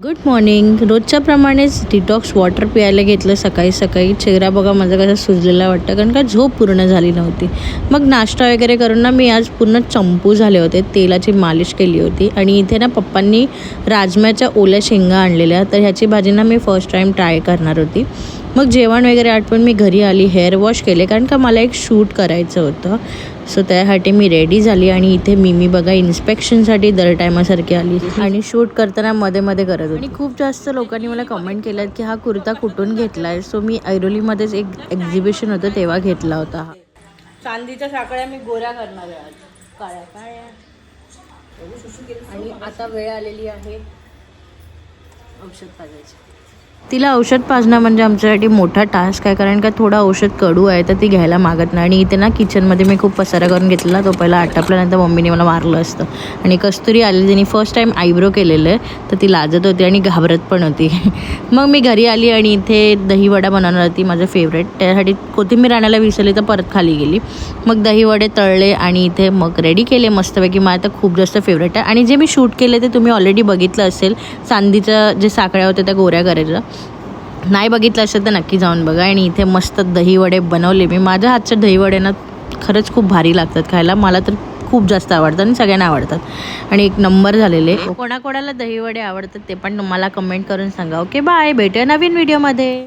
Good morning. रोजच्याप्रमाणेच detox water प्यायला घेतलं सकाळी सकाळी. चेहरा बघा माझा कसा सुजलेला वाटतं, कारण का झोप पूर्ण झाली नव्हती. मग नाश्ता वगैरे करून ना मी आज पूर्ण चंपू झाले होते. तेलाची मालिश केली होती आणि इथे ना पप्पांनी राजम्याच्या ओल्या शेंगा आणलेल्या, तर ह्याची भाजी ना मी फर्स्ट टाईम ट्राय करणार होती. मग जेवण वगैरे आटपून मी घरी आली, हेअर वॉश केले, कारण का मला एक शूट करायचं होतं. सो त्यासाठी मी रेडी झाली आणि इथे मी बघा इन्स्पेक्शनसाठी दर टायमासारखी आली आणि शूट करताना मध्ये मध्ये करत होती. आणि खूप जास्त लोकांनी मला कमेंट केलं की हा कुर्ता कुठून घेतला आहे. सो मी ऐरोलीमध्येच एक एक्झिबिशन होतं तेव्हा घेतला होता. हा चांदीच्या साखळ्या मी गोऱ्या करणार आहे आज, काळ्या काळ्या. आणि आता वेळ आलेली आहे औषध पाजायची. तिला औषध पाजणं म्हणजे आमच्यासाठी मोठा टास्क आहे, कारण का थोडं औषध कडू आहे तर ती घ्यायला मागत नाही. आणि इथे ना किचनमध्ये मी खूप पसारा करून घेतलेला, तो पहिला आटपल्यानंतर मम्मीने मला मारलं असतं. आणि कस्तुरी आली, तिने फर्स्ट टाईम आयब्रो केलेलं आहे, तर ती लाजत होती आणि घाबरत पण होती. मग मी घरी आली आणि इथे दहीवडा बनवणार होती, माझं फेवरेट. त्यासाठी कोथिंबीर आणायला विसरली तर परत खाली गेली. मग दहीवडे तळले आणि इथे मग रेडी केले मस्तपैकी. मला तर खूप जास्त फेवरेट आहे. आणि जे मी शूट केले ते तुम्ही ऑलरेडी बघितलं असेल, चांदीचं जे साखळ्या होत्या त्या गोऱ्या करायच्या. नाही बघितलं असेल तर नक्की जाऊन बघा. आणि इथे मस्त दहीवडे बनवले मी. माझ्या हातचे दहीवडे ना खरंच खूप भारी लागतात खायला. मला तर खूप जास्त आवडतात आणि सगळ्यांना आवडतात आणि एक नंबर झालेले. कोणाकोणाला दहीवडे आवडतात ते पण मला कमेंट करून सांगा. ओके बाय, भेटूया नवीन व्हिडिओमध्ये.